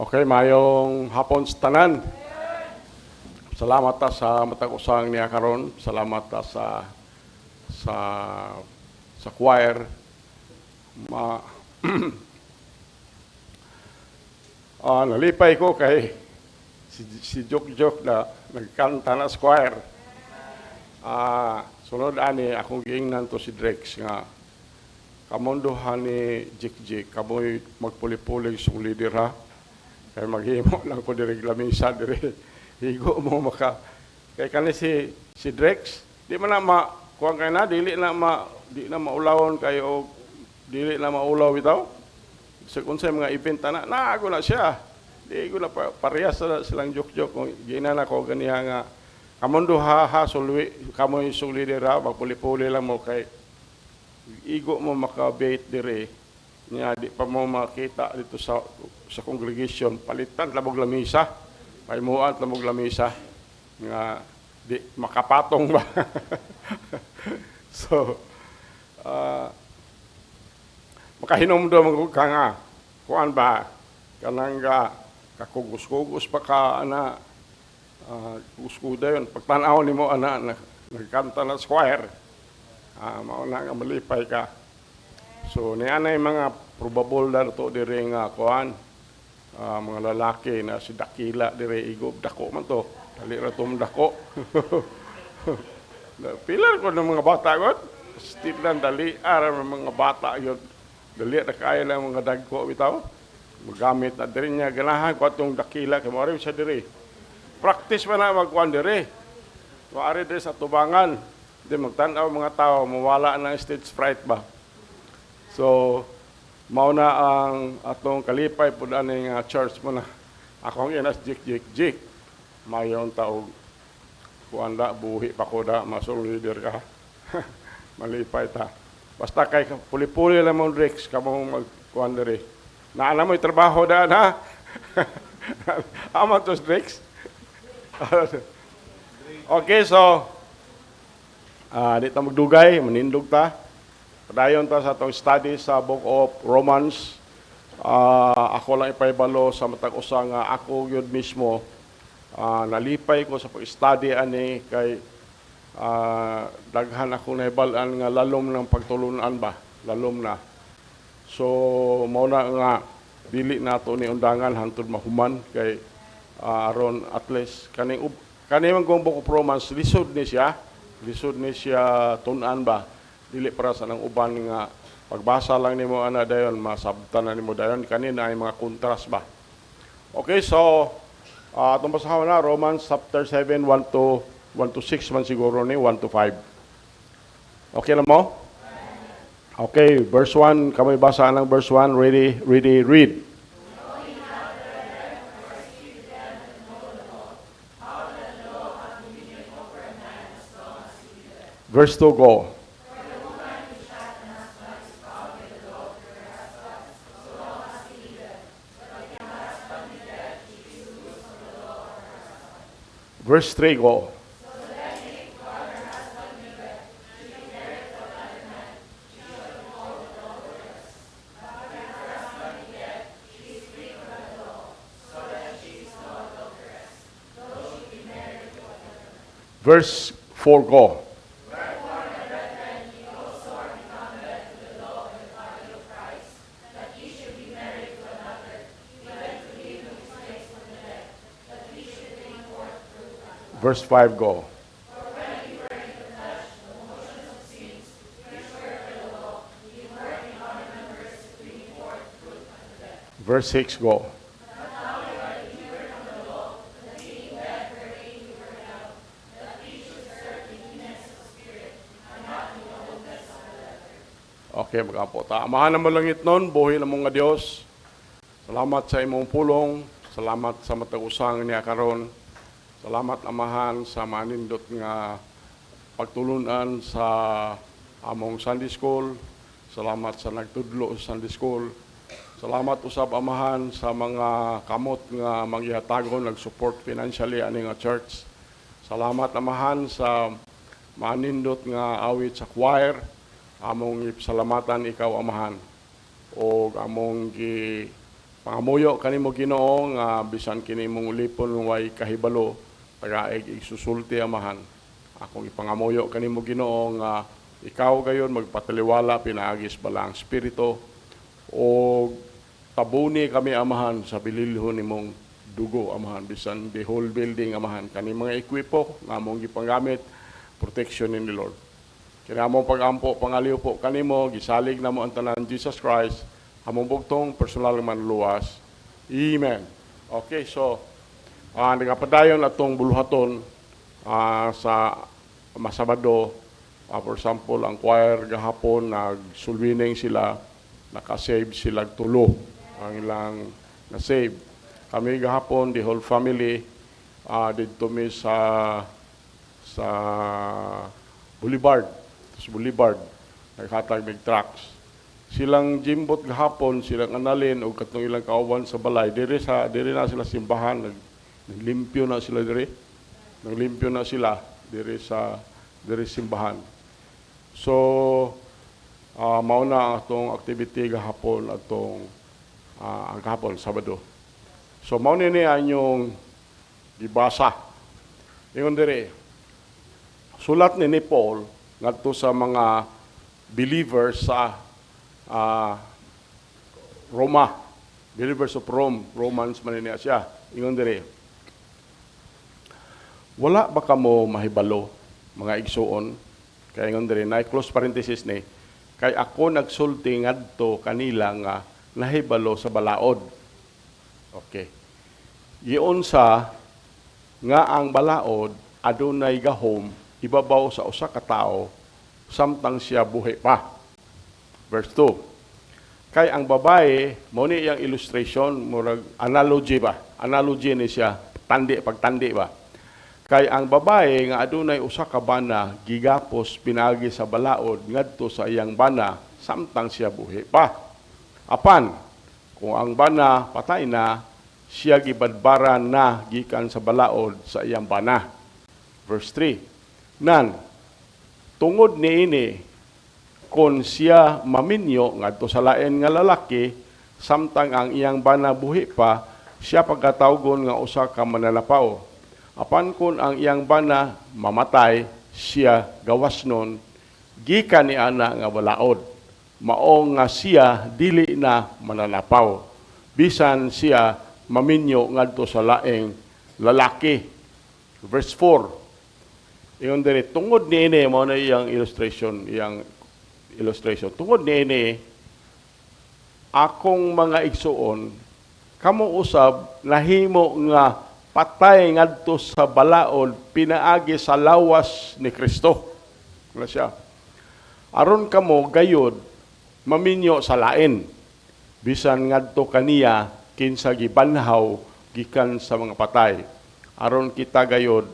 Okay, mayong hapon sa tanan. Salamat ta sa matag usang niya karon. Salamat ta sa choir. Nalipay ko kay si Jok na nagkanta na sa choir. Sunod ani akong giingnan to si Drex nga kamondohan ni Jik kamoy magpuli-puli sung leader ha. Kaya maghimo lang ko diri lamisa diri. Higo mo maka. Kay kani si Drex, di man na kuang kay na di na maulawon kayo dili na maulaw bitaw. Sa unsay mga event na ako na siya. Di ko na parehas silang joke kung ginana ko ganiha nga kamondo ha sulwi kamoy suli dira magpuli-puli lang mo kay igo mo makabait diri niya di pa mo makita dito sa congregation palitan labog lamisa paimuan labog lamisa nga di makapatong ba. So makahinom do ka nga kuan ba kanang kakugos-kugos pa ka ana kuskuda yun pagtanaw nimo ana nagkanta na choir mao na nga malipay ka. So nianay mga probable na to dire nga kuan mga lalaki na si Dakila dire igob dako man to dali ra tum dako. Pila ko ng mga bata gud step lang dali ara mga bata yun dali na kaya lang mga dagko bitaw magamit na dire niya ganahan ko atong Dakila kay mao sa dire practice man na magkuan dire maari dire sa tubangan di magtan-aw mga tao mawala ng stage fright ba. So mao na ang atong kalipay pud aning church mo na akong inas Jik mayon taog kuanda buhi pa ko da masong leader ka. Malipay ta basta kay puli-puli lang mo Rex kamo magkuan diri na alam mo trabaho da na. Ama to Rex. Okay, so di ta magdugay, manindog ta. Padayon ta sa atong study sa Book of Romans. Ako lang ipaybalo sa matag usa nga ako gyud mismo nalipay ko sa pag-study ani kay daghan ako nahibal-an nga lalom ng pagtulunan ba, lalom na. So mao na nga dili nato ni undangan hangtod mahuman kay aron at least kaning man Book of Romans lisod ni siya tun-an ba dili para sa nang uban nga pagbasa lang nimo ana dayon masabtan na nimo dayon kanina ay mga kontras ba. Okay, so atong basahon na Romans chapter 7 1 to 6 man siguro ni 1 to 5. Okay lang mo? Okay, verse 1 kamay basa ng verse 1 ready read. Verse 2 go. Verse 3 go. Verse 4 go. Verse 5 go. Verse 6 go. Okay, magapo ta. Amahan na malangit nun, buhi na mong nga Diyos. Salamat sa imong pulong. Salamat sa matag-usang niya karon. Salamat amahan sa manindot nga pagtulunan sa among Sunday School. Salamat sa nagtudlo sa Sunday School. Salamat usab amahan sa mga kamot nga mangyatagon nag-support financially ani nga church. Salamat amahan sa manindot nga awit sa choir. Among salamatan ikaw amahan. O among Pangamuyo kanimo Ginoo nga bisan kini mong ulipon way kahibalo tagaig isusulti amahan. Akong ipangamuyo kanimo Ginoo nga ikaw gayon magpataliwala pinaagis balang espiritu o tabuni kami amahan sa bililhon nimong dugo amahan bisan the whole building amahan kani mga ekwipo nga among gipangamit protection ni Lord. Kini among pagampo pangaliw po kanimo gisalig namo ang tanan Jesus Christ among bugtong personal man luwas. Amen. Okay, so nagapadayon atong buluhaton sa Masabado. For example, ang choir gahapon nagsulwining sila, nakasave sila tulo ang ilang na-save. Kami gahapon, the whole family, dito mi sa Boulevard. Sa Boulevard, naghatag mig trucks. Silang jimbot gahapon, silang analin o katong ilang kauban sa balay. Diri na sila simbahan, naglimpyo na sila diri. Naglimpyo na sila diri simbahan. So, mauna atong activity gahapon atong ang gahapon Sabado. So mao ni anyong gibasa. Ingon dire. Sulat ni Paul ngadto sa mga believers sa Roma. Believers of Rome, Romans man niya siya. Ingon dire. Wala ba kamo mahibalo mga igsuon? Kaya nga rin, close parenthesis ni, kay ako nagsulti ngadto kanila nga nahibalo sa balaod. Okay. Iyon sa nga ang balaod adunay gahom ibabaw sa usa ka tawo samtang siya buhi pa. Verse 2. Kay ang babae, mo ni iyang illustration, murag analogy ba? Analogy ni siya, pagtandi ba? Kay ang babae nga adunay usa ka bana gigapos pinagi sa balaod ngadto sa iyang bana samtang siya buhi pa. Apan kung ang bana patay na, siya gibadbaran na gikan sa balaod sa iyang bana. Verse 3. Nan tungod niini kon siya maminyo ngadto sa lain nga lalaki samtang ang iyang bana buhi pa, siya pagkatawgon nga usa ka mananapaw. Apan kun ang iyang bana mamatay, siya gawas nun, gikan ni ana nga balaod. Mao nga siya dili na mananapaw. Bisan siya maminyo ngadto sa laing lalaki. Verse 4. Ingon diri tungod niini mao na iyang illustration. Tungod niini akong mga igsuon kamo usab nahimo nga patay ngadto sa balaod pinaagi sa lawas ni Kristo. Ano siya? Aron kamo gayud maminyo sa lain bisan ngadto kaniya kinsa gibanhaw gikan sa mga patay. Aron kita gayud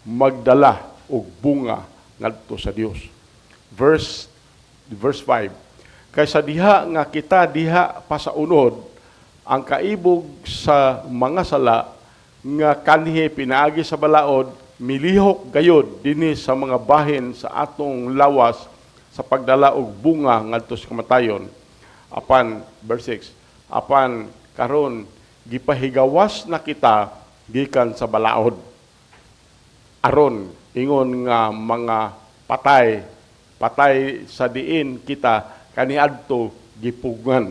magdala og bunga ngadto sa Dios. Verse 5. Kaysa diha nga kita diha pa sa unod ang kaibog sa mga sala nga kanhi pinaagi sa balaod milihok gayod dinhi sa mga bahin sa atong lawas sa pagdala og bunga ngadto sa kamatayon. Apan verse 6. Apan karon gipahigawas na kita gikan sa balaod. Aron ingon nga mga patay sa diin kita kaniadto gipugngan.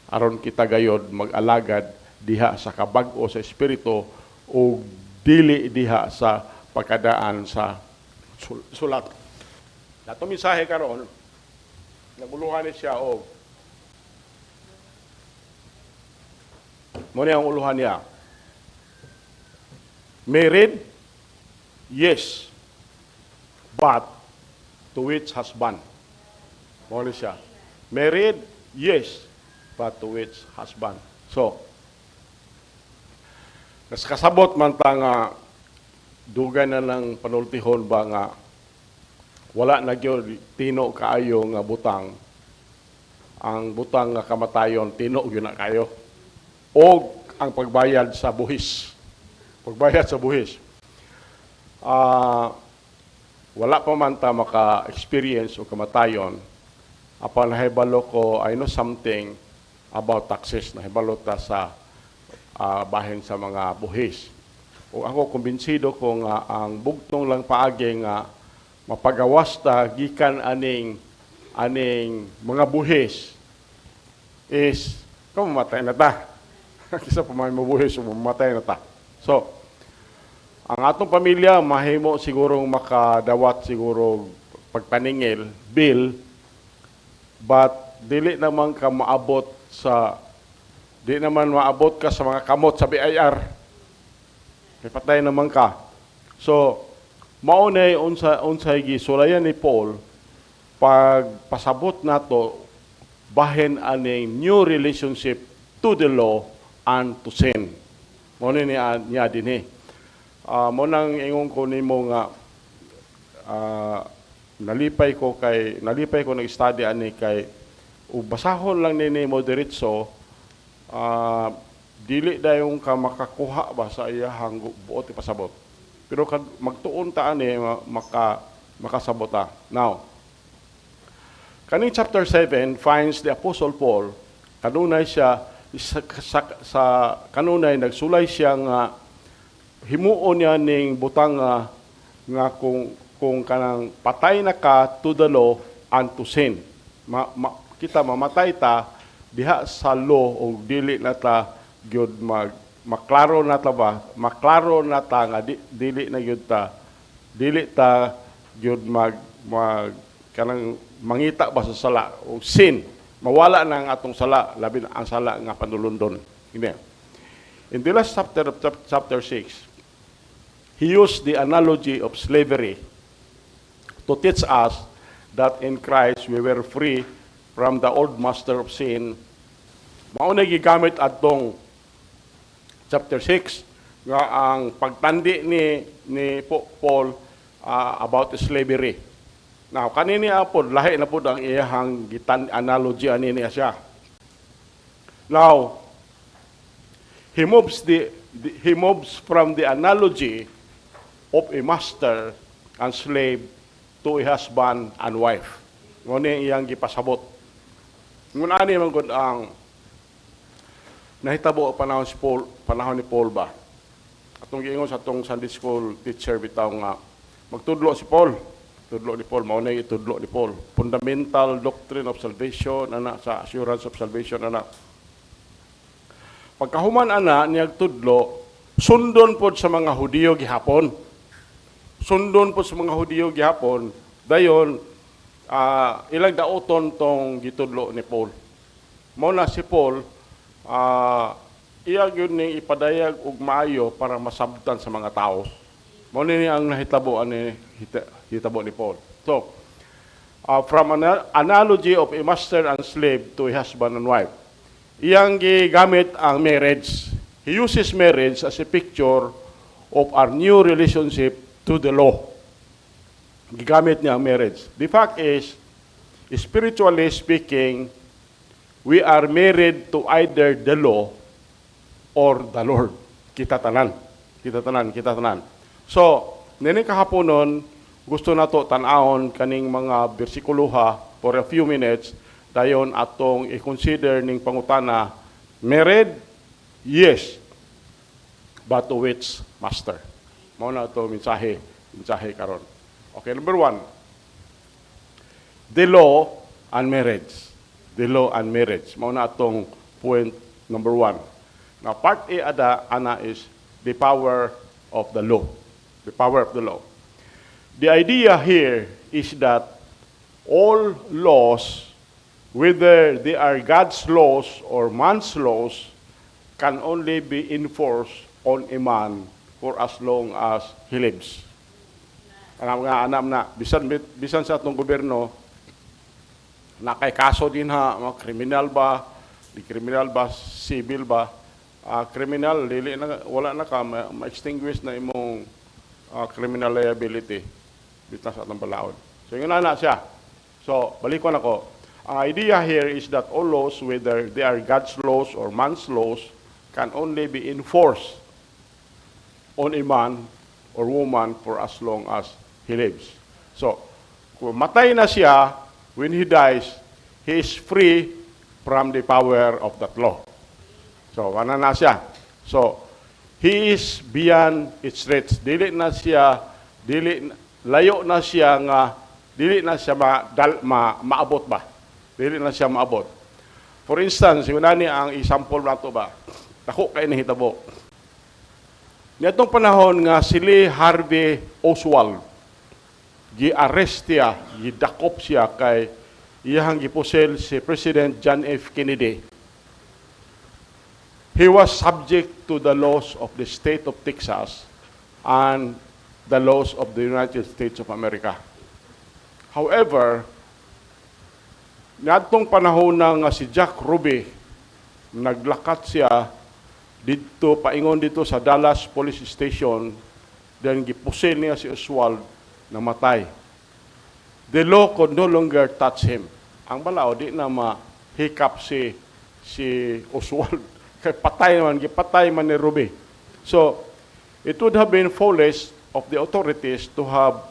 Aron kita gayod mag-alagad diha sa kabag-o sa espiritu o dili diha sa pagkadaan sa sulat. Nato mensahe karon naguluhan ni siya og mo ni ang uluhan niya. Married? Yes. But to which husband? Mo ni siya. Married? Yes. But to which husband? So, kas kasabot man ta nga dugay na lang panultihon ba nga wala na gyud tino kaayo nga butang. Ang butang nga kamatayon tino gyud na kayo. O ang pagbayad sa buhis. Pagbayad sa buhis. Wala pa man ta maka-experience o kamatayon. Apan nahibalo ko, I know something about taxes na hibalota sa bahin sa mga buhis. O ako kumbinsido ko nga ang bugtong lang paagi nga mapagawas ta gikan aning mga buhis is mamatay na ta. Kisa pa may mabuhis mamatay na ta. So, ang atong pamilya mahimo sigurong makadawat siguro pagpaningil bill, but dili naman ka maabot ka sa mga kamot sa BIR. May patay naman ka. So, maunay unsay gisulayan ni Paul pag pasabot nato bahin aning new relationship to the law and to sin. Maunay niya dinhi. Mo nang ingon ko nimo nga nalipay ko nag-study ani kay basahon lang nini mo diretso dili dayon ka makakuha ba sa iyahang buot ipasabot. Pero magtuon ta ani makasabot ta. Now, kaning chapter 7 finds the Apostle Paul kanunay siya kanunay nagsulay siya nga himuon niya ning butang nga kung kanang patay na ka to the law and to sin. Kita mamatay ta diha sa law o dili na ta gyud maklaro na ta nga dili ta gyud kanang mangita ba sa sala o sin, mawala na ang atong sala, labi na ang sala nga panulundon. In the last chapter 6, he used the analogy of slavery to teach us that in Christ we were free from the old master of sin. Mauna gigamit atong chapter 6 nga ang pagtandi ni Paul about slavery. Now, kanini apod lahi na pud ang iyang analogy ani niya siya. Now, he moves from the analogy of a master and slave to a husband and wife. Nguni iyang gipasabot. Ngun ani man gud ang nahitabo panahon ni Paul ba. Atong giingon sa atong Sunday school teacher bitaw nga magtudlo si Paul. Tudlo ni Paul, maunay itudlo ni Paul. Fundamental doctrine of salvation, sa assurance of salvation, Pagkahuman niyag tudlo, sundon po sa mga Hudiyo gihapon. Dayon, ilang daoton tong gitudlo ni Paul. Mauna si Paul, iyag yun ni ipadayag og maayo para masabtan sa mga tao. Mauna niya ang nahitabo ni Paul. So, from an analogy of a master and slave to a husband and wife, iyang gigamit ang marriage. He uses marriage as a picture of our new relationship to the law. Gigamit niya ang marriage. The fact is, spiritually speaking, we are married to either the law or the Lord. Kita tanan. So, nini kahaponon, gusto nato tan-awon kaning mga bersikuluha for a few minutes, dayon atong i-consider ning pangutana, married? Yes. But to which master? Mao na ito mensahe karon. Okay, number 1. The law and marriage. Mao na atong point number 1. Now, part A ana is the power of the law. The idea here is that all laws, whether they are God's laws or man's laws, can only be enforced on a man for as long as he lives. Anam na, bisan sa atong gobyerno, nakay kaso din kriminal ba, civil ba, criminal, wala na ka, ma-extinguish na imong criminal liability bitas atong balaod. So yun na siya. So balikon ako. Ang idea here is that all laws, whether they are God's laws or man's laws, can only be enforced on a man or woman for as long as he lives. So kung matay na siya, when he dies, he is free from the power of that law. So, wala na siya. So, he is beyond its reach. Layo na siya nga, dili na siya maabot ba? Dili na siya maabot. For instance, yun na ang example na ito ba? Ako kayo nahitabo. Nitong panahon nga si Lee Harvey Oswald, gi-arrest siya, gidakop siya kay iyahang gipusel si President John F. Kennedy. He was subject to the laws of the state of Texas and the laws of the United States of America. However, niadtong panahon na nga si Jack Ruby, naglakat siya dito, paingon dito sa Dallas Police Station, then gipusil niya si Oswald, namatay. The law could no longer touch him. Ang balao, di na mahikap si Oswald. Kaya gipatay man ni Ruby. So, it would have been foolish of the authorities to have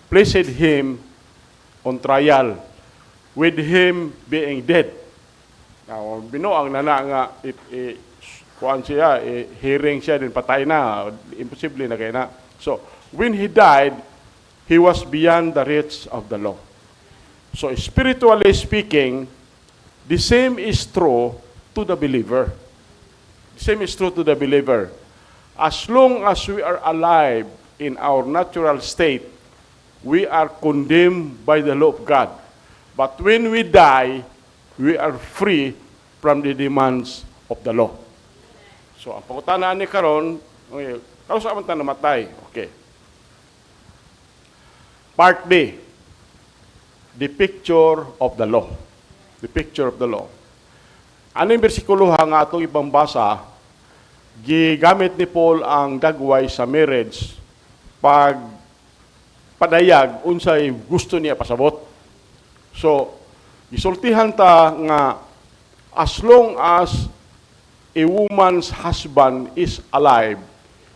placed him on trial with him being dead. Now, binuang na nga, kuan siya, hearing siya, din patay na, imposible na kaya na. So, when he died, he was beyond the reach of the law. So, spiritually speaking, the same is true to the believer. The same is true to the believer. As long as we are alive in our natural state, we are condemned by the law of God. But when we die, we are free from the demands of the law. So, ang pangutanaan ni karon, okay, kalau sa aman namatay, okay. Part B, the picture of the law. The picture of the law. Ano yung bersikulo nga itong ibang basa, gigamit ni Paul ang dagway sa marriage pag padayag unsay gusto niya pasabot. So, gisultihan ta nga as long as a woman's husband is alive,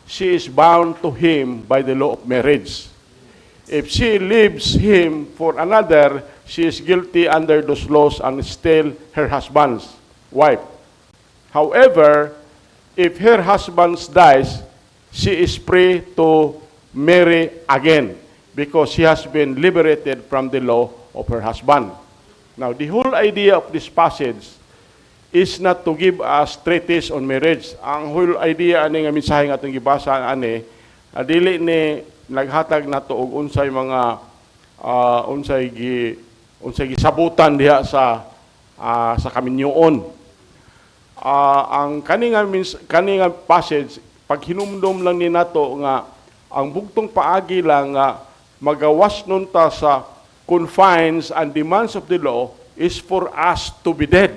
she is bound to him by the law of marriage. If she leaves him for another, she is guilty under those laws and still her husband's wife. However, if her husband dies, she is free to marry again because she has been liberated from the law of her husband. Now, the whole idea of this passage is not to give us treatise on marriage. Ang whole idea ani nga mensahe nga atong gibasa ani, dili ni naghatag nato og unsay mga unsay gisabutan diha sa kaminyoon. Ang kaninga passage, pag hinumdum lang ni nato nga ang bugtong paagi lang nga magawas nun ta sa confines and demands of the law is for us to be dead.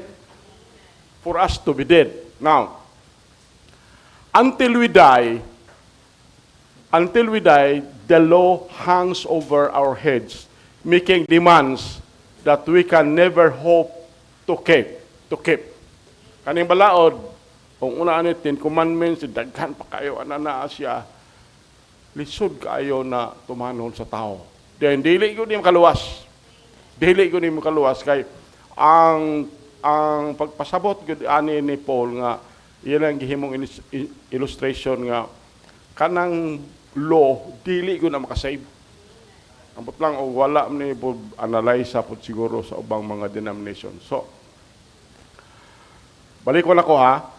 For us to be dead. Now, until we die, the law hangs over our heads, making demands that we can never hope to keep. Kaning balaod, kung unaan ni 10 Commandments, daghan pa kayo, anana siya, lisod kayo na tumanon sa tao. Then, dili ko ni makaluwas. Kay, ang pagpasabot ani ni Paul nga, iyan ang gihimong illustration nga, kanang law, dili ko na makasave. Ang lang, wala ni analyze po siguro sa ubang mga denomination. So, balik ko na ko ha.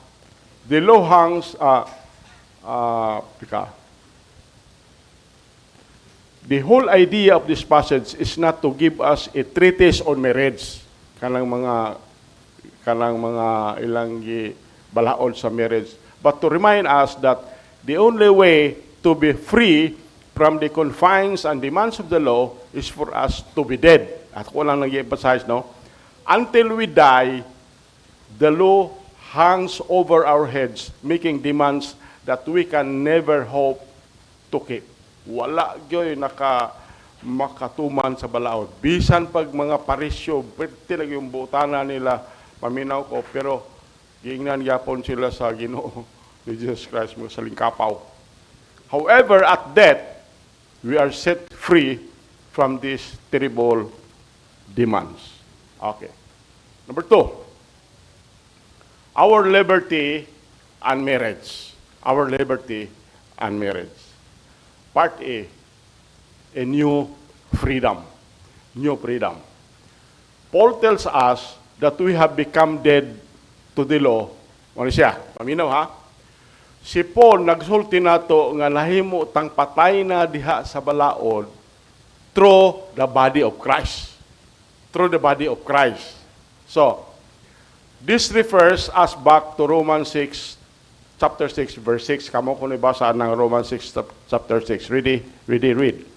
The law hangs, the whole idea of this passage is not to give us a treatise on marriage. Kanang mga ilang balaod sa marriage. But to remind us that the only way to be free from the confines and demands of the law is for us to be dead. At ko lang nag-emphasize, no? Until we die, the law hangs over our heads, making demands that we can never hope to keep. Wala gyoy makatuman sa balaod. Bisan pag mga parisyo, pwede lang yung butana nila, paminaw ko, pero giingnan yapon sila sa Ginoo ni Jesus Christ, mga salingkapaw. However, at death, we are set free from these terrible demands. Okay. Number 2, our liberty and marriage. Our liberty and marriage. Part A new freedom. New freedom. Paul tells us that we have become dead to the law. Ano siya? Paminaw ha? Si Paul nagsulti nato nga nahimo tang patay na diha sa balaod through the body of Christ. Through the body of Christ. So, this refers us back to Romans 6, chapter 6, verse 6. Kamo kung ibasa ng Romans 6, chapter 6. Read.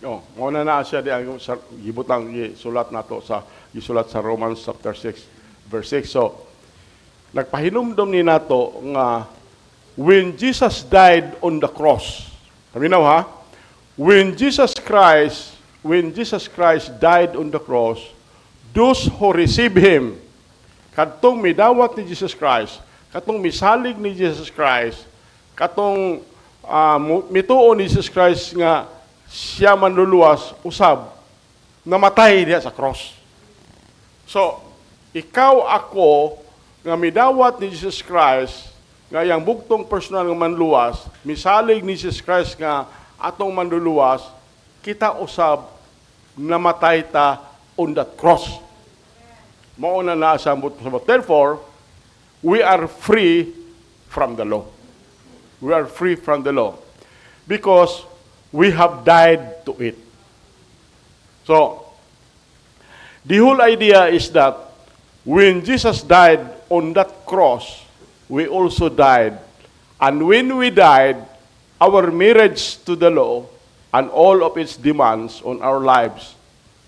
Oh, muna na siya di ang gibutang gisulat nato sa gisulat sa Romans chapter 6 verse 6. So nagpahinumdom ni nato nga when Jesus died on the cross. Paminaw ha? When Jesus Christ died on the cross, those who receive him, kadtong midawat ni Jesus Christ, katong misalig ni Jesus Christ, katong mituo ni Jesus Christ nga siya manluluwas, usab, namatay diya sa cross. So, ikaw ako, nga midawat ni Jesus Christ, nga yang bugtong personal nga manluwas, misalig ni Jesus Christ nga atong manluluwas, kita usab, namatay ta on that cross. Mauna na sa therefore, we are free from the law. We are free from the law. Because we have died to it. So, the whole idea is that when Jesus died on that cross, we also died. And when we died, our marriage to the law and all of its demands on our lives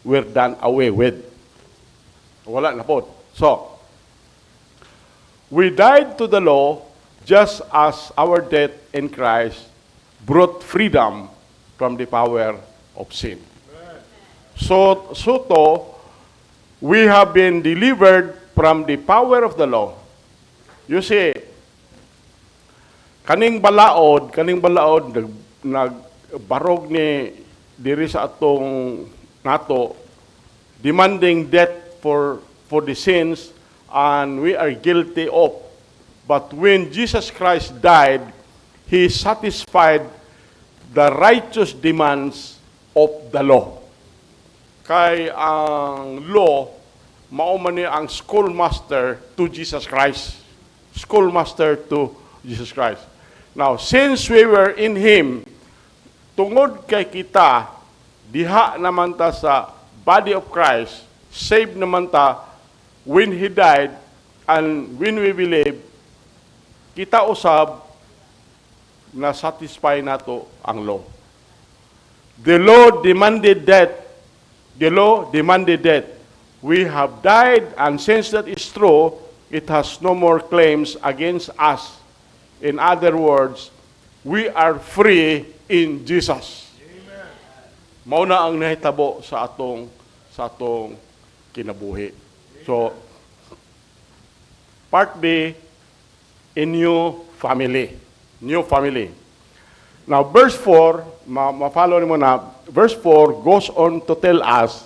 were done away with. Wala na po. So, we died to the law just as our death in Christ brought freedom from the power of sin. So we have been delivered from the power of the law. You see, kaning balaod nagbarog ni diri sa atong nato demanding death for the sins and we are guilty of. But when Jesus Christ died, he satisfied the righteous demands of the law. Kay ang law, mauman niya ang schoolmaster to Jesus Christ. Schoolmaster to Jesus Christ. Now, since we were in Him, tungod kay kita, diha naman ta sa body of Christ, saved naman ta when He died, and when we believe, kita usab, na satisfy nato ang law. The law demanded death. The law demanded death. We have died, and since that is true, it has no more claims against us. In other words, we are free in Jesus. Amen. Mao na ang nahitabo sa atong kinabuhi. So, part B, a new family. New family. Now, verse 4, ma-follow mo na, verse 4 goes on to tell us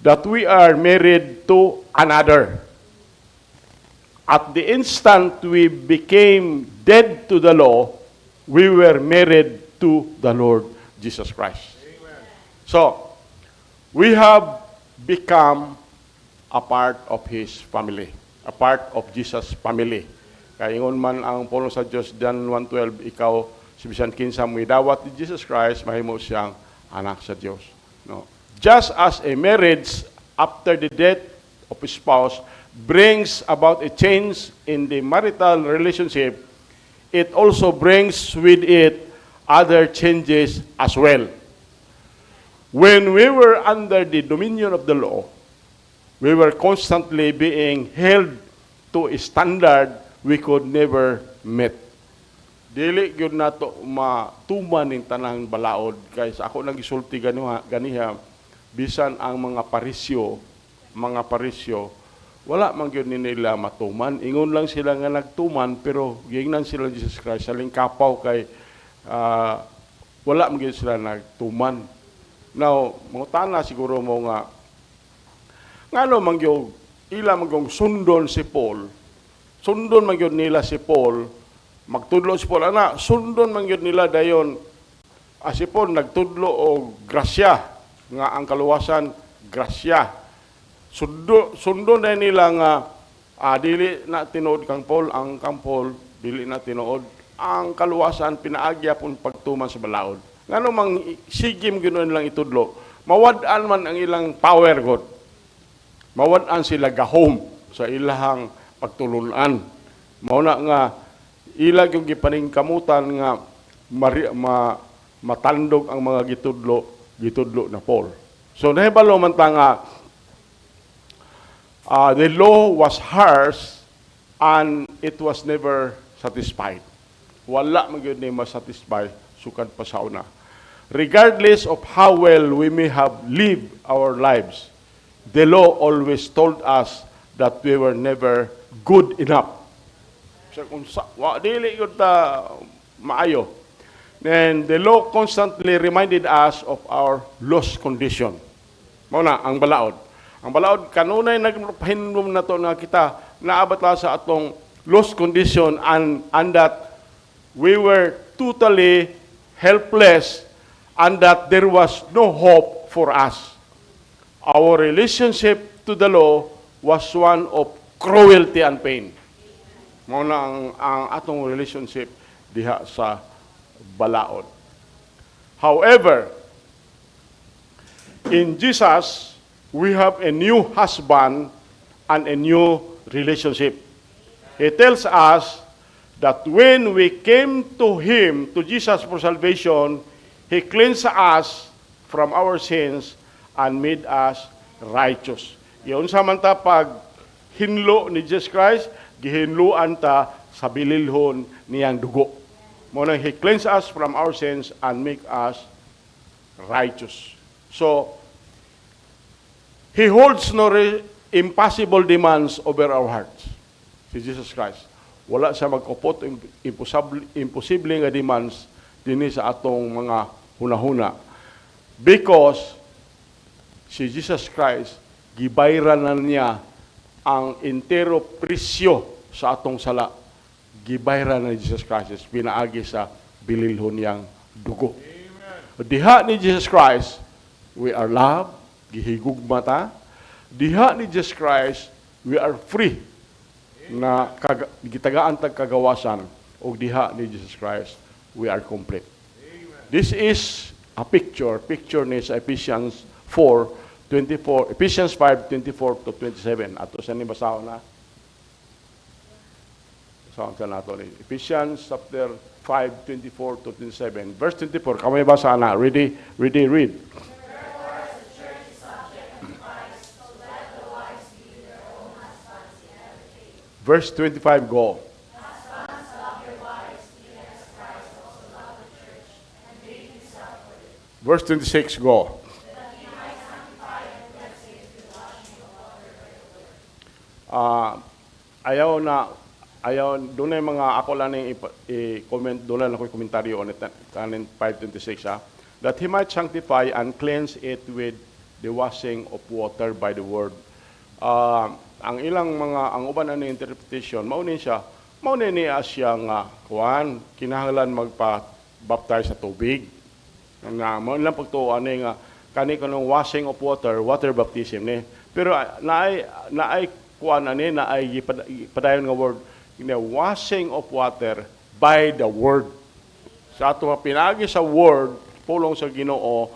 that we are married to another. At the instant we became dead to the law, we were married to the Lord Jesus Christ. Amen. So, we have become a part of His family, a part of Jesus' family. Kaya ingon man ang puno sa Diyos, John 1:12, ikaw, si bisan kinsa mo idawat ni Jesus Christ, mahimo siyang anak sa Diyos. No. Just as a marriage after the death of a spouse brings about a change in the marital relationship, it also brings with it other changes as well. When we were under the dominion of the law, we were constantly being held to a standard we could never meet. Dili gyud nato matuman ning tanang balaod guys. Ako nang gisulti ganiha bisan ang mga parisyo wala man gyud nila matuman. Ingon lang sila nga nagtuman pero giingnan sila Jesus Christ sa lingkapaw kay wala man gyud sila nagtuman. Now, mangutana siguro mo nga ngano man gyud ila man gyud sundon si Paul. Sundon man gyud nila si Paul, magtudlo si Paul ana, sundon man gyud nila dayon si Paul nagtudlo og grasya nga ang kaluwasan grasya. Sundon na nila nga dili na tinuod kang Paul, ang kang Paul dili na tinuod ang kaluwasan pinaagya pun pagtuman sa balaod. Ngano mang sigim ginoon lang itudlo, mawad-an man ang ilang power god. Mawad-an sila gahom sa ilahang pagtulunan. Mao na nga ila yung gipaningkamutan nga matandog ang mga gitudlo na Paul. So nahibalo man ta nga the law was harsh and it was never satisfied. Wala man gyud ni masatisfy sukad pa sa una. Regardless of how well we may have lived our lives, the law always told us that we were never good enough. So kung dili gyud ta maayo. And the law constantly reminded us of our lost condition. Mao na ang balaod. Ang balaod kanunay nagpahinom na to nga kita naabot la sa atong lost condition and that we were totally helpless and that there was no hope for us. Our relationship to the law was one of cruelty and pain. Mao na ang atong relationship diha sa balaod. However, in Jesus, we have a new husband and a new relationship. He tells us that when we came to Him, to Jesus for salvation, He cleansed us from our sins and made us righteous. Iyon samanta pag hinlo ni Jesus Christ, gihinluan ta sa bililhon niyang dugo. Muna, He cleansed us from our sins and make us righteous. So, He holds no impossible demands over our hearts. Si Jesus Christ. Wala siya magkupot imposible nga demands dinhi sa atong mga hunahuna. Because si Jesus Christ, gibayran na niya ang entero presyo sa atong sala. Gibayran na ni Jesus Christ, pinaagi sa bililhon niyang dugo. Diha ni Jesus Christ, we are loved, gihigugma ta. Diha ni Jesus Christ, we are free na gitagaan tag kagawasan. O diha ni Jesus Christ, we are complete. This is a picture ni sa Ephesians 4:24, Ephesians 5:24 to 27. Ato sa ni basahon na. Basahon sa nato ni Ephesians chapter 5:24 to 27. Verse 24, kamay basa na. Ready, read. Verse 25, go. Verse 26, go. Doon na yung mga ako lang i-comment, doon lang ako yung komentaryo on it, kanin 5:26, that He might sanctify and cleanse it with the washing of water by the word. Ang ilang ang uban na interpretation, maunin niya siya nga, kinahanglan magpa-baptize sa tubig. Maunin lang pagtuan nga, kanong washing of water baptism ni. Pero naay padayon nga word, washing of water by the word. Sa ato pinagi sa word, pulong sa Ginoo,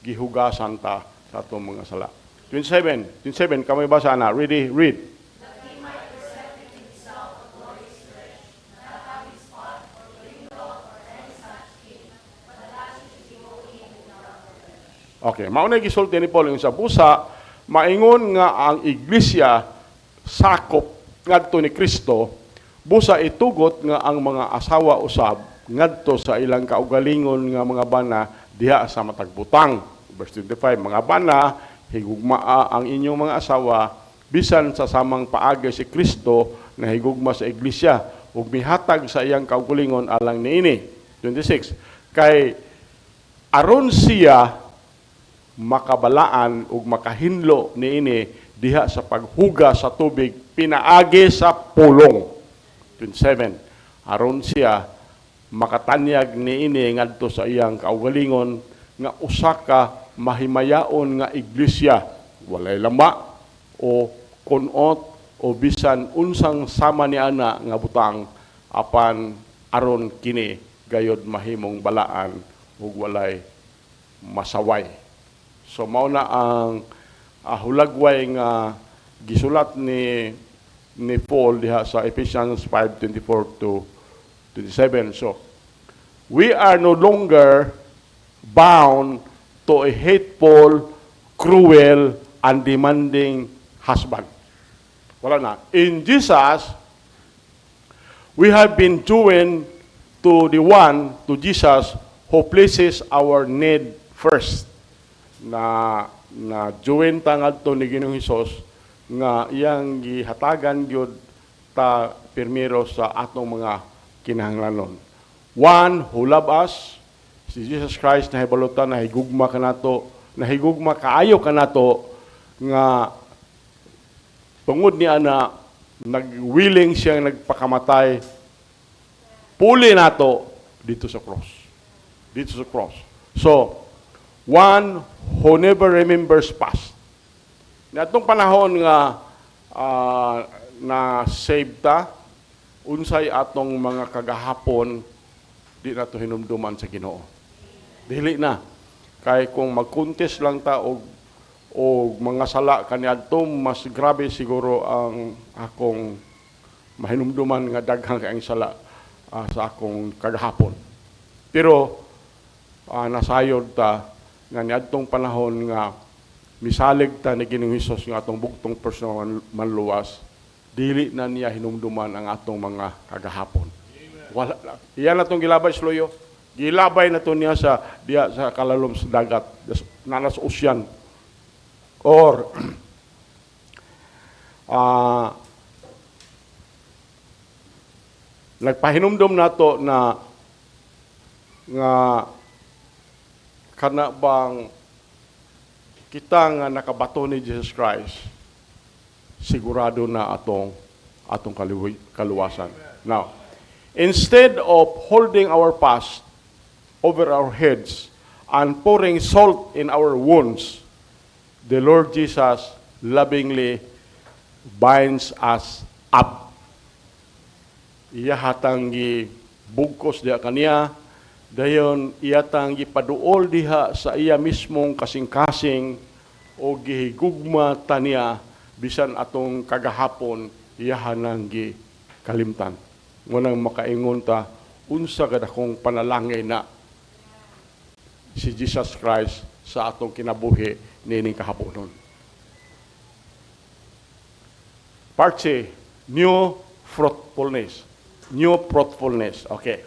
gihugasan ta sa atong mga sala. 27, kamay basa na. Ready, read. That He might present in Himself a glorious church, not having spot or wrinkle or any such thing, but that He should be holy and without blemish. Okay, mauna gisulti ni Paul yung sa busa, maingon nga ang iglesia sakop ngadto ni Kristo, busa itugot nga ang mga asawa usab ngadto sa ilang kaugalingon nga mga bana diha sa matag butang. Verse 25, mga bana, higugmaa ang inyong mga asawa bisan sa samang paagi si Kristo na higugma sa iglesia ug mihatag sa iyang kaugalingon alang niini. 26, kay aron siya makabalaan ug makahinlo niini diha sa paghuga sa tubig pinaagi sa pulong. 27. Aron siya makatanyag niini ngadto sa iyang kaugalingon nga usa ka mahimayaon nga iglesia, walay lama o kunot o bisan unsang sama ni ana nga butang apan aron kini gayod mahimong balaan ug walay masaway. So mao na ang hulagway nga gisulat ni Paul diha sa Ephesians 5:24 to 27. So we are no longer bound to a hateful, cruel, and demanding husband. Wala na. In Jesus, we have been joined to Jesus, who places our need first. Na join ta ngadto ni Ginoong Hesus nga iyang gihatagan gyud ta pirmiro sa atong mga kinahanglanon. One who love us, si Jesus Christ na hibalutan na higugma kanato, na higugma kaayo kanato nga tungod ni ana nagwilling siyang nagpakamatay puli nato dito sa cross. Dito sa cross. So, one who never remembers past. Natong panahon nga na save ta, unsay atong mga kagahapon di nato hinumduman sa Ginoo. Dili na. Kay kung mag-contest lang ta og mga sala kaniadto, mas grabe siguro ang akong mahinumduman nga daghang kaayong sala sa akong kagahapon. Pero nasayod ta nga niadtong panahon nga misalig ta ni Ginoong Hesus nga atong bugtong personal manluwas, dili na niya hinumduman ang atong mga kagahapon. Wala lang. Iyan na itong gilabay sloyo. Gilabay na ito niya sa kalalom sa dagat, nanas ocean. Or, nagpahinumdum na ito na nga kana bang kita nga nakabato ni Jesus Christ, sigurado na atong kaluwasan. Now, instead of holding our past over our heads and pouring salt in our wounds, the Lord Jesus lovingly binds us up. Iya hatang bugkos diha kaniya, dayon iyatang gipaduol diha sa iya mismong kasing-kasing o gihigugma taniya bisan atong kagahapon iyahanang kalimtan. Ngunang makaingon ta unsa gid akong panalangin na si Jesus Christ sa atong kinabuhi nining kahaponon. Part C, new fruitfulness. New fruitfulness. Okay.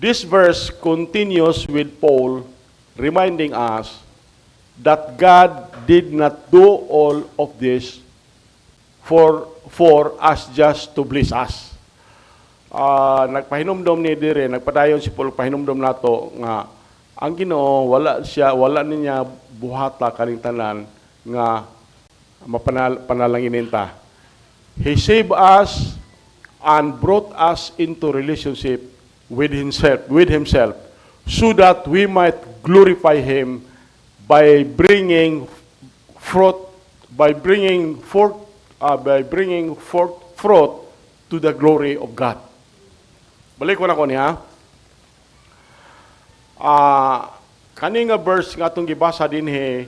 This verse continues with Paul reminding us that God did not do all of this for us just to bless us. Nagpahinumdom ni dire, nagpadayon si Paul pahinumdom nato nga ang Ginoo wala niya buhata kaning tanan nga mapanalanginin ta. He saved us and brought us into relationship with himself so that we might glorify him by bringing forth fruit to the glory of God. Balik ko na ko niya. Kani nga verse nga atong gibasa dinhi,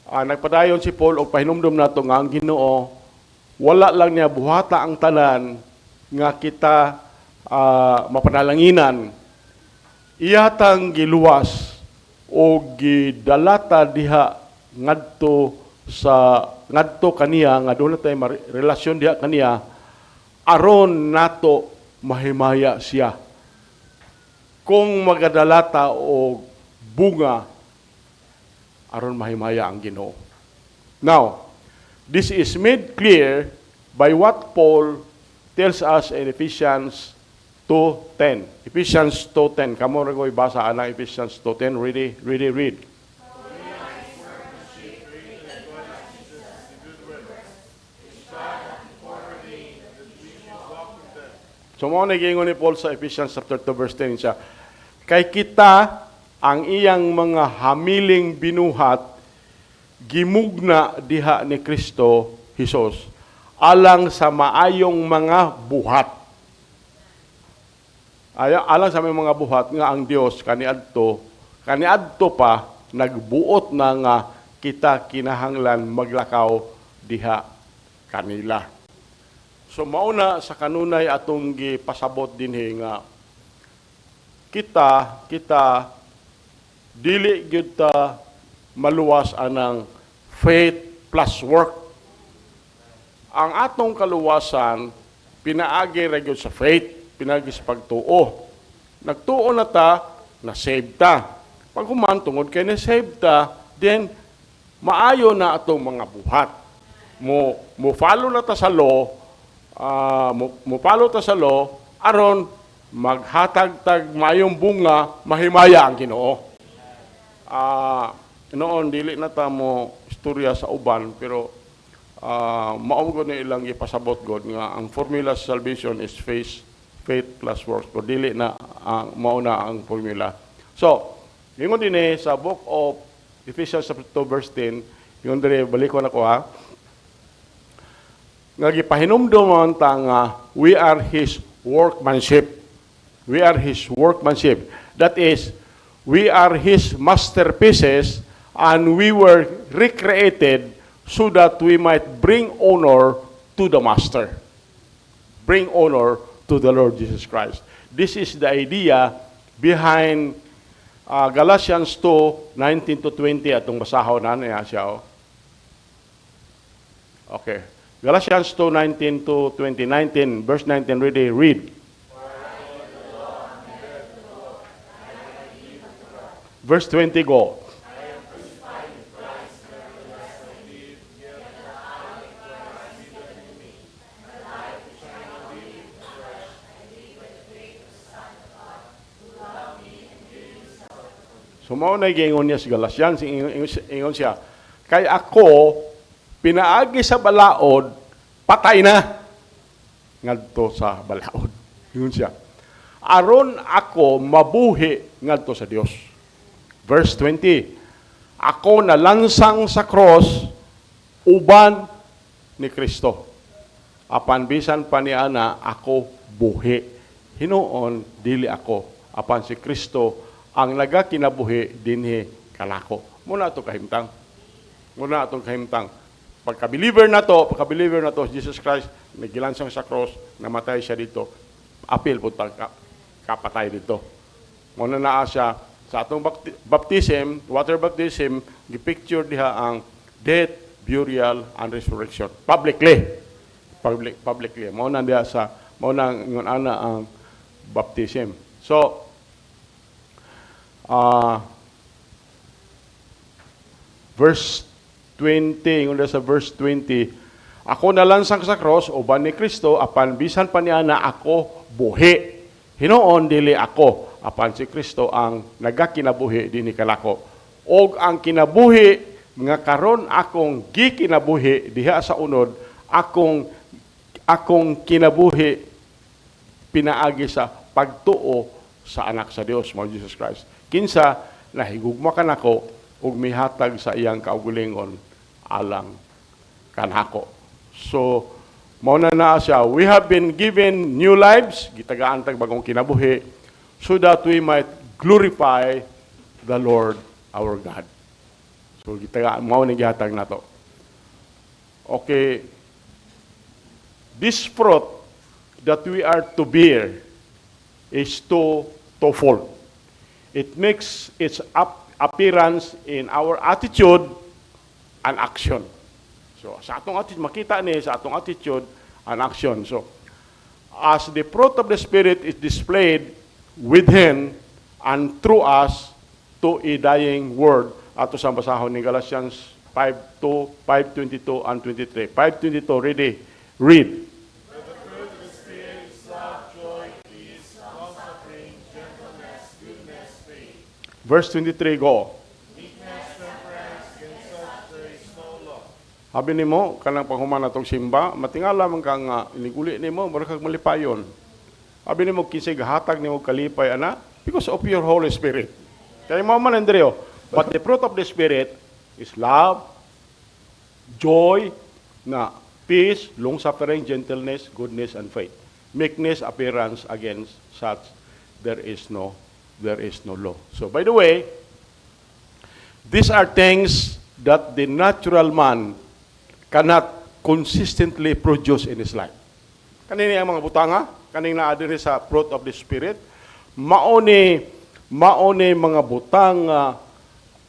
nagpadayon si Paul og pahinumdom nato nga ang Ginoo wala lang niya buhata ang tanan nga kita mapanalanginan. Iyatang giluwas o gidalata diha ngadto kaniya nga doon tay relasyon diha kaniya aron nato mahimaya siya. Kung magadalata o bunga aron mahimaya ang Ginoo. Now, this is made clear by what Paul tells us in Ephesians 2:10. Ephesians 2:10. Kamu ra ko'y basa ang Ephesians 2:10. Ready, read. So mo nagingon ni Paul sa Ephesians chapter 2 verse 10 siya. Kay kita ang iyang mga hamiling binuhat gimugna diha ni Kristo Hesus alang sa maayong mga buhat. Alang sa mga buhat nga ang Dios kaniadto pa nagbuot na nga kita kinahanglan maglakaw diha kanila. So mauna sa kanunay atong gipasabot dinhi nga kita dili gyud ta maluwas anang faith plus work. Ang atong kaluwasan pinaagi ra gyud sa faith, pinaagi sa pagtuo. Nagtuo na ta, na save ta. Pag human tungod kay na save ta, then maayo na atong mga buhat. Mo follow na ta sa law, mo follow ta sa law aron maghatag tag mayong bunga mahimaya ang Ginoo. Noon dili na ta mo istorya sa uban pero mao gud na ilang ipasabot god nga ang formula sa salvation is faith plus works. Pero dili na mao na ang formula. So, ingon din sa book of Ephesians chapter 2 verse 10, ingon dire balik ko na ko ha. Nga gipahinumdom ta nga we are his workmanship. We are his workmanship. That is, we are his masterpieces and we were recreated so that we might bring honor to the Master. Bring honor to the Lord Jesus Christ. This is the idea behind Galatians 2:19 to 20 atong basahon na niya siya. Okay. Galatians 2:19 to 20. 19, verse 19, read. Verse 20, go. So, mao na gingon niya sa Galatians, ingon siya, kay ako, pinaagi sa balaod, patay na. Ngadto sa balaod. Ingon siya, aron ako mabuhi ngadto sa Dios. Verse 20, ako nalansang sa cross, uban ni Kristo. Apan bisan pa ni ana, ako buhi. Hinuon, dili ako. Apan si Kristo, ang nagakinabuhi dinhi kalako. Muna ito kahimtang. Pagka-believer na to, Jesus Christ, nagilansang sa cross, namatay siya dito, apil po kapatay dito. Muna naa siya, sa atong baptism, water baptism, gipicture diha ang death, burial, and resurrection. Publicly. Muna diha ngon ana ang baptism. So, verse 20, ingon sa verse 20, ako nalansang sa cross, uban ni Kristo, apan bisan pa niya na ako buhi. Hinuon, dili ako, apan si Kristo ang nagakinabuhi dinhi kalako. Og ang kinabuhi nga karon akong gikinabuhi diha sa unod, akong kinabuhi pinaagi sa pagtuo sa anak sa Dios, mo Jesus Christ. Kinsa nahigugma kanako ug mihatag sa iyang kaugalingon alang kanako. So mao na siya, we have been given new lives, gitagaan tag bagong kinabuhi, so that we might glorify the Lord our God. So gitagaan mao ni gihatag nato. Okay. This fruit that we are to bear is twofold. It makes its appearance in our attitude and action. So, sa atong attitude, makita ni sa atong attitude and action. So, as the fruit of the Spirit is displayed within and through us to a dying world, ato sa basahon ni Galatians 5:22 and 23. 5:22, ready? Read. Verse 23, go. Habi ni mo, kanang panghuman natong simba, matingala man ka nga, iniguli ni mo, marakag malipayon. Habi ni mo, kisig hatag ni mo kalipay, ana, because of your Holy Spirit. Kaya mo man, Andreo, but the fruit of the Spirit is love, joy, na peace, long-suffering, gentleness, goodness, and faith. Meekness, appearance against such, there is no law. So, by the way, these are things that the natural man cannot consistently produce in his life. Kanina ang mga butanga, kanina adiri sa fruit of the Spirit, maone mga butang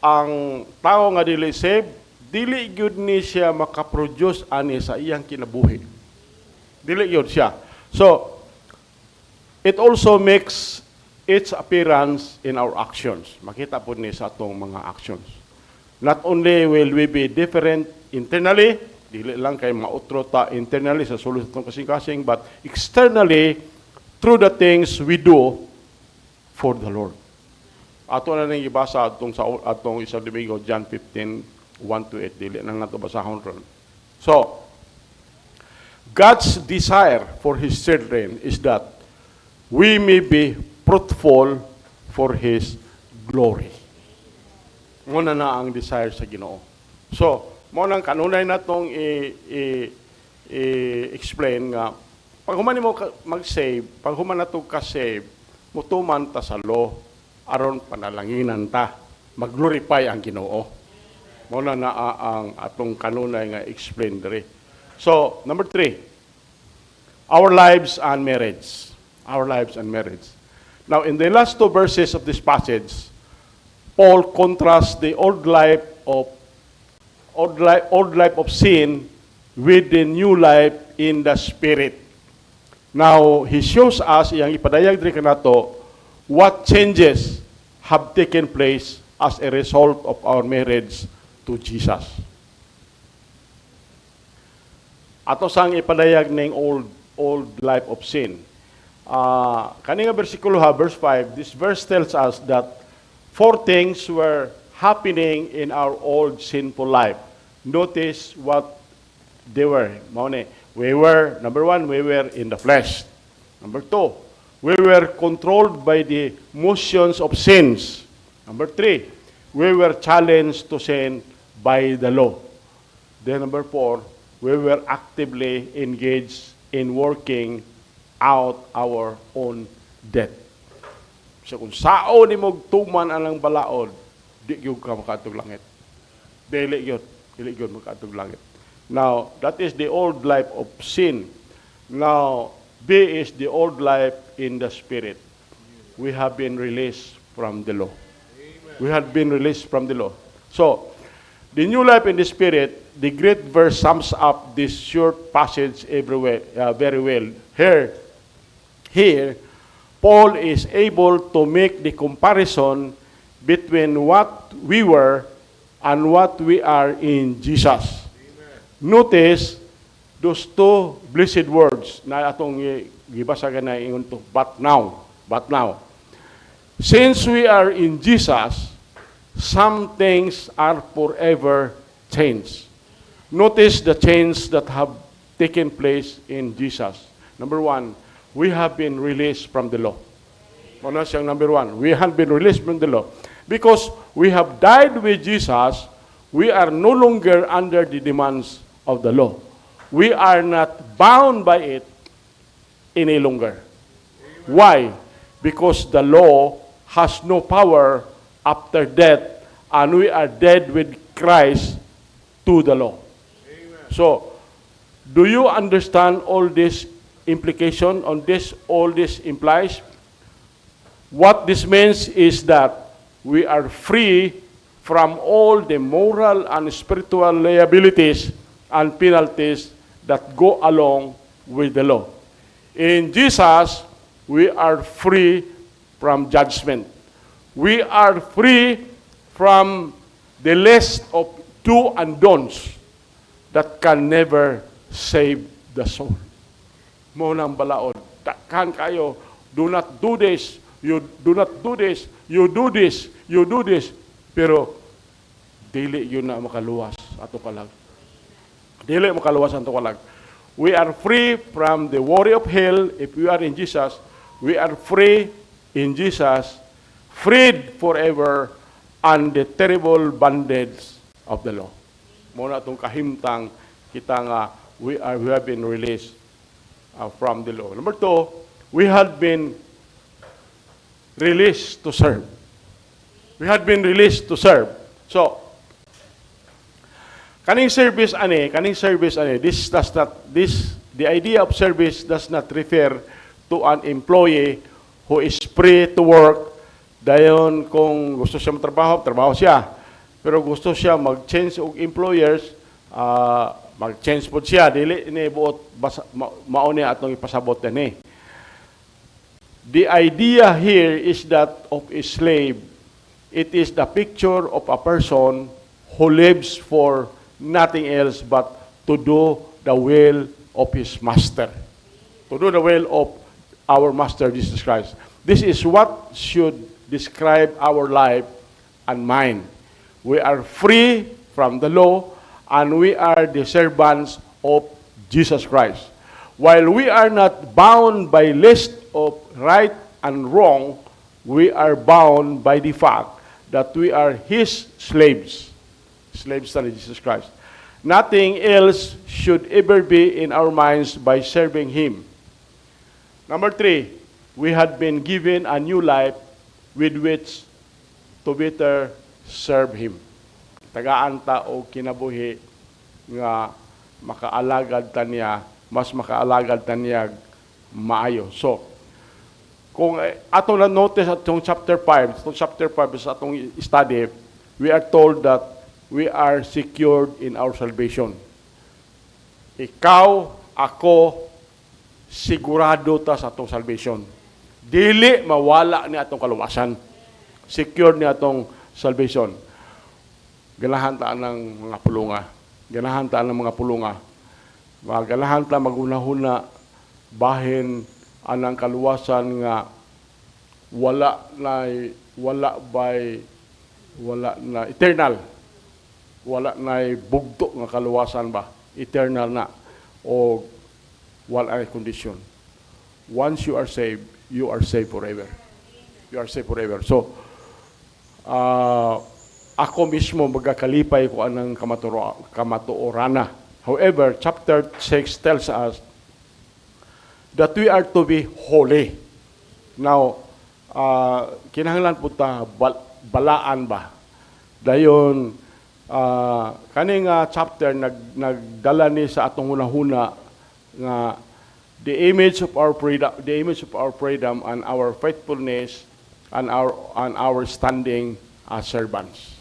ang tao nga dili save, dili gyud ni siya makaproduce ani sa iyang kinabuhi. Dili gyud siya. So, it also makes its appearance in our actions. Makita po ni sa atong mga actions. Not only will we be different internally, dili lang kay mautro ta internally sa sulod ng kasing-kasing, but externally, through the things we do for the Lord. Ato na nang ibasa atong isang Domingo, John 15, 1-8, dili nang nato basahon ron. So, God's desire for His children is that we may be fruitful for His glory. Muna na ang desire sa Ginoo. So, mo nang kanunay natong i-explain nga, pag human mo mag-save, pag human nato ka-save, mutuman ta sa law, aron panalanginan ta, mag-glorify ang Ginoo. Mo na ang atong kanunay nga explain diri. So, number 3, our lives and marriage. Our lives and marriage. Now, in the last 2 verses of this passage, Paul contrasts the old life of sin with the new life in the Spirit. Now, he shows us, iyang ipadayag diri kanato, what changes have taken place as a result of our marriage to Jesus. Ato sang ipadayag ning old life of sin. Kaninga bersikulo verse 5, this verse tells us that 4 things were happening in our old sinful life. Notice what they were. Number 1, we were in the flesh. Number 2, we were controlled by the motions of sins. Number 3, we were challenged to sin by the law. Then number 4, we were actively engaged in working out our own death. So kung sao ni mo tuman anang balaod, di gyud ka makaatog langit. Dili gyud makaatog langit. Now, that is the old life of sin. Now, B is the old life in the Spirit. We have been released from the law. We have been released from the law. So, the new life in the Spirit, the great verse sums up this short passage everywhere, very well. Here, Paul is able to make the comparison between what we were and what we are in Jesus. Notice those 2 blessed words na atong gibasa na ingon to, but now. Since we are in Jesus, some things are forever changed. Notice the change that have taken place in Jesus. Number 1, we have been released from the law. Ano siyang number 1? We have been released from the law. Because we have died with Jesus, we are no longer under the demands of the law. We are not bound by it any longer. Why? Because the law has no power after death, and we are dead with Christ to the law. So, do you understand all this implication on this? All this implies? What this means is that we are free from all the moral and spiritual liabilities and penalties that go along with the law. In Jesus, we are free from judgment. We are free from the list of do and don'ts that can never save the soul. Mo nang balaod, takhan kayo, do not do this, You do not do this, you do this, you do this. Pero, dili yun na makaluwas ato kalag. Dili makaluwas ato kalag. We are free from the worry of hell if we are in Jesus. We are free in Jesus, freed forever and the terrible bondage of the law. Muna itong kahimtang kita nga we have been released from the law. Number 2, we had been released to serve. We had been released to serve. So, kaning service ani, the idea of service does not refer to an employee who is free to work. Dayon kung gusto siya magtrabaho, trabaho siya. Pero gusto siya mag-change og employers, mag-change po siya. Dili ni buot mauni atong ipasabot ni. The idea here is that of a slave. It is the picture of a person who lives for nothing else but to do the will of his master. To do the will of our Master Jesus Christ. This is what should describe our life and mind. We are free from the law and we are the servants of Jesus Christ. While we are not bound by list of right and wrong, we are bound by the fact that we are His slaves. Slaves to Jesus Christ. Nothing else should ever be in our minds by serving Him. Number 3, we had been given a new life with which to better serve Him. Tagaan ta o kinabuhi nga makaalagad ta niya, mas makaalagad ta niya maayo. So, kung atong na-notice atong chapter 5 is atong study, we are told that we are secured in our salvation. Ikaw, ako, sigurado ta sa atong salvation. Dili mawala ni atong kaluwasan. Secured ni atong salvation. Ganahan ta ng mga pulunga. Ganahan ta ng mga pulunga. Ganahan ta magunahuna bahin anang kaluwasan nga wala na eternal. Wala na bugto nga kaluwasan ba? Eternal na. O wala ay condition. Once you are saved forever. You are saved forever. So, ako mismo magakalipay ko anang kamatuorana. However, chapter 6 tells us that we are to be holy. Now, kinahanglan po ta balaan ba? Dayon, kaning chapter nagdala ni sa atong hunahuna nga the image of our freedom and our faithfulness and our standing as servants.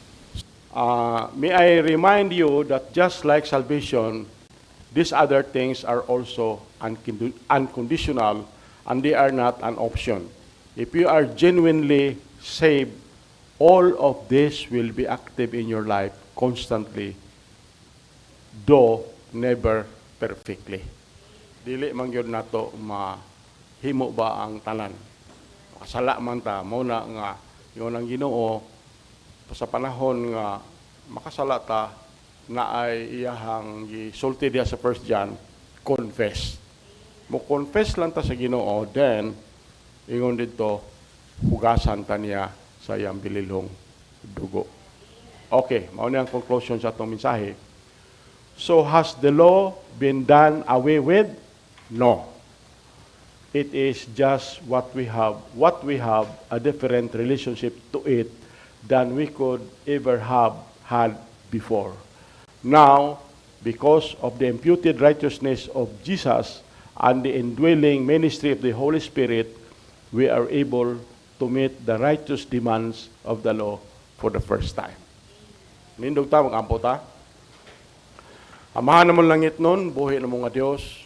May I remind you that just like salvation, these other things are also unconditional and they are not an option. If you are genuinely saved, all of this will be active in your life constantly, though never perfectly. Dili man gyud nato mahimo ba ang tanan. Sala man ta mao na nga yon ang Ginoo sa panahon nga makasala ta na ay iyahang gisulti diha sa 1 John, confess. Mo confess lang ta sa Ginoo, then ingon dito hugasan ta niya sa iyang bililhong dugo. Okay, mao na ang conclusion sa atong mensahe. So has the law been done away with? No. It is just what we have a different relationship to it than we could ever have had before. Now, because of the imputed righteousness of Jesus and the indwelling ministry of the Holy Spirit, we are able to meet the righteous demands of the law for the first time. Nindog ta, mag-ampo ta. Amahan naman langit nun, buhi na mga Diyos.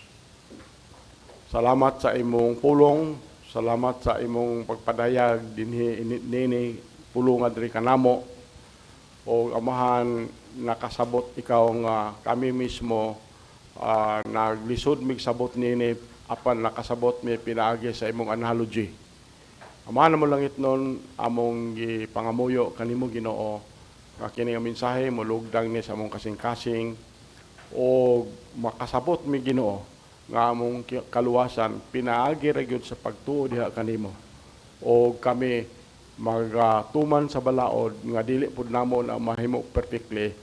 Salamat sa imong pulong, salamat sa imong pagpadayag dinhi pulungan diri kanamo. O amahan nakasabot ikaw nga kami mismo naglisod mig sabot nini apan nakasabot mi pinaagi sa imong analogy Amahan mo langit nun, among pangamuyo kanimo Ginoo, nga kini nga mensahe molugdang ni sa among kasing-kasing o makasabot mi Ginoo nga among kaluwasan pinaagi ra gyud sa pagtuo diha kanimo. O kami magtuman sa balaod nga dili pud namon ang mahimo perfectly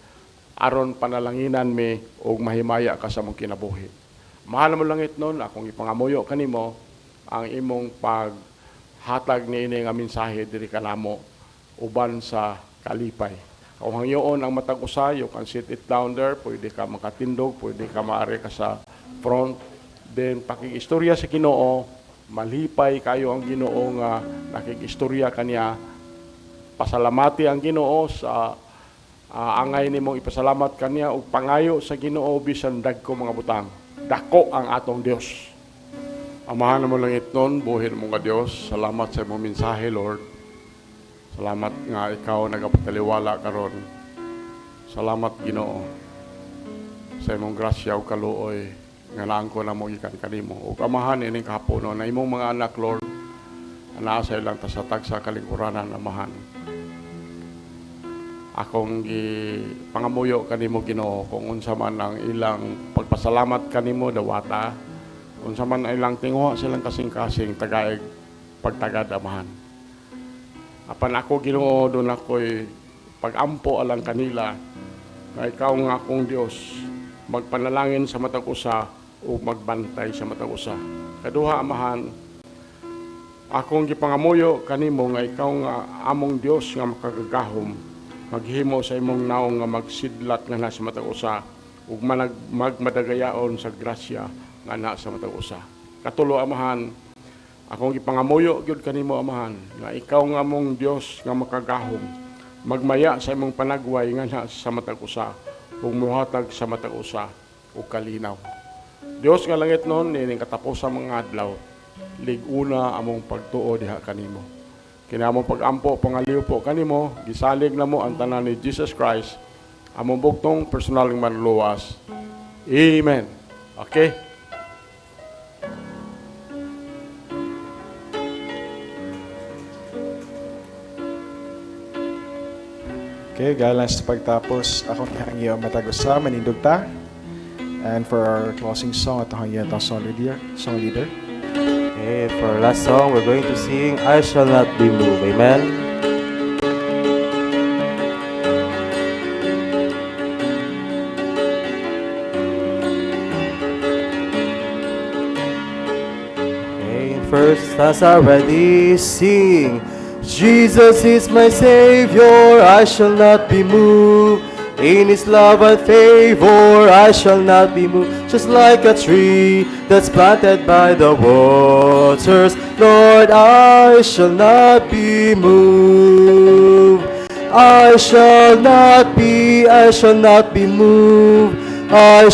aron panalanginan mi og mahimaya ka sa among kinabuhi. Mahal mo langit nun, akong ipangamuyo kanimo ang imong paghatag niini nga mensahe diri kanamo uban sa kalipay. Kung hangyoon ang matag usa, you can sit it down there, pwede ka makatindog, pwede ka maari ka sa front. Then pakig-istorya sa Ginoo, malipay kayo ang Ginoo nga nakig-istorya kaniya. Pasalamati ang Ginoo sa angay nimong ipasalamat kaniya ug pangayo sa Ginoo bisan dagko mga butang. Dako ang atong Dios. Amahan mo langit nun, buhin mo nga Dios. Salamat sa imong mensahe, Lord. Salamat nga ikaw nagapataliwala karon. Salamat Ginoo sa imong grasya ug kaluoy nga naangko na mo gikan kanimo. Ug amahan ining kahapon na imong mga anak, Lord, anaa sa ilang tasatag sa kalingkuranan, amahan. Akong pangamuyo kanimo Ginoo kung unsa man ang ilang pagpasalamat kanimo dawata, unsa man ang ilang tinguha silang kasing-kasing tagaig pagtagad, amahan. Apan ako Ginoo doon ako'y pag-ampo alang kanila na ikaw nga akong Dios magpanalangin sa matag usa o magbantay sa matag usa. Kaduha, amahan, akong gipangamuyo kanimo nga ikaw nga among Dios nga makagagahom, maghimo sa imong naong nga magsidlat nga na sa matag usa ug magmadagayaon sa grasya nga na sa matag usa. Katulo, amahan, akong gipangamuyo gyud kanimo, amahan, nga ikaw nga among Dios nga makagahom, magmaya sa imong panagway nga na sa matag usa ug muhatag sa matag usa ug kalinaw. Dios nga langit nun, nining katapos sa mga adlaw, liguna among pagtuo diha kanimo. Kinamong pag-ampo, pangaliw po kanimo, gisalig na mo ang tanan ni Jesus Christ, among buktong personal ng manluwas. Amen. Okay? Okay, galang sa pagtapos, akong hangyo matagusa, manindog ta. And for our closing song, ito hangyo itong song leader. Okay, for our last song, we're going to sing I Shall Not Be Moved. Amen? Okay, first stanza ready, sing. Jesus is my Savior, I shall not be moved. In His love and favor, I shall not be moved. Just like a tree that's planted by the waters, Lord, I shall not be moved. I shall not be moved. I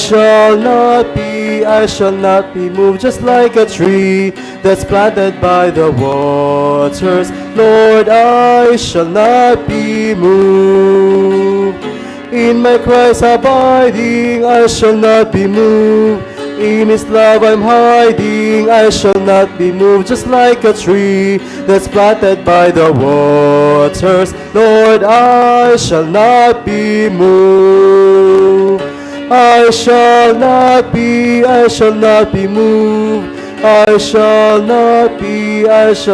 shall not be moved. Just like a tree that's planted by the waters, Lord, I shall not be moved. In my Christ abiding, I shall not be moved. In His love I'm hiding, I shall not be moved. Just like a tree that's planted by the waters, Lord, I shall not be moved. I shall not be moved. I shall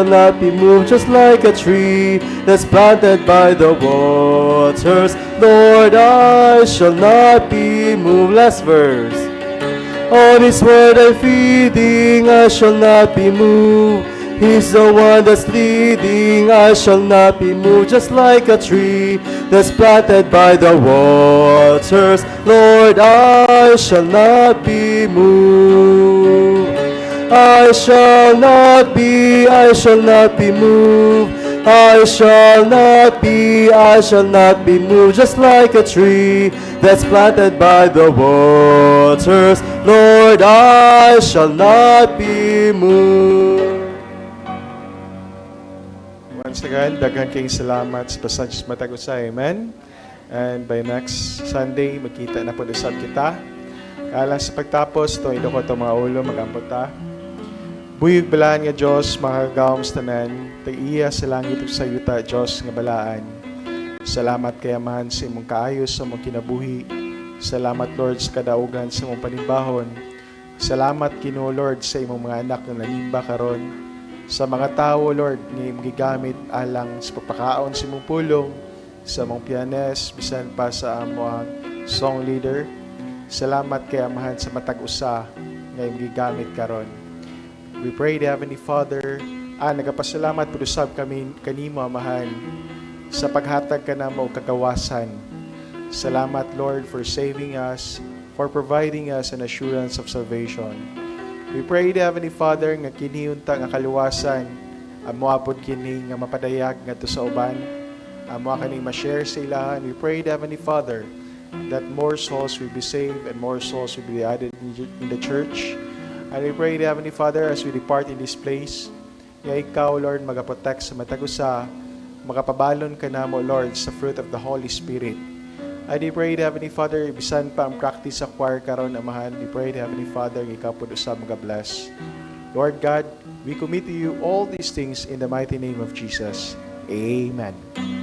not be moved. Just like a tree that's planted by the waters, Lord, I shall not be moved. Last verse. On His word I'm feeding, I shall not be moved. He's the one that's leading, I shall not be moved. Just like a tree that's planted by the waters, Lord, I shall not be moved. I shall not be moved. I shall not be moved. Just like a tree that's planted by the waters, Lord, I shall not be moved. Once again, daghan kayong salamat sa pasensya matag-usay. Amen. And by next Sunday, magkita na po usab kita. Alang sa pagtapos, itong idoko itong mga ulo, mag-ambot ta. Buyog balaan nga Diyos, makagawam sa tanan, tag-iya sa langit ug sa yuta, Diyos nga balaan. Salamat kay Amahan sa imong kaayos sa imong kinabuhi. Salamat Lord sa kadaugan sa imong panimbahon. Salamat Ginoo Lord sa imong mga anak na nanimba karon. Sa mga tao Lord nga imong gigamit alang sa pagpakaon sa imong pulong, sa imong pianes, bisan pa sa among song leader. Salamat kay Amahan sa matag usa nga imong gigamit karon. We pray, the Heavenly Father, nagapasalamat po usab kami kanimo, Amahan, sa paghatag ka na mo kagawasan. Salamat, Lord, for saving us, for providing us an assurance of salvation. We pray, the Heavenly Father, nga kiniunta nga kaluwasan, amo apod kini nga mapadayag ngadto sa uban, amo kani ma-share sa ilahan. We pray, the Heavenly Father, that more souls will be saved and more souls will be added in the church. And we pray, the Heavenly Father, as we depart in this place, nga ikaw, Lord, magaprotect sa matagusa, magapabalon ka na mo, Lord, sa fruit of the Holy Spirit. And we pray, the Heavenly Father, ibisan pa ang practice sa choir karon, Amahan. We pray, the Heavenly Father, nga ikaw po usab magabless. Lord God, we commit to you all these things in the mighty name of Jesus. Amen.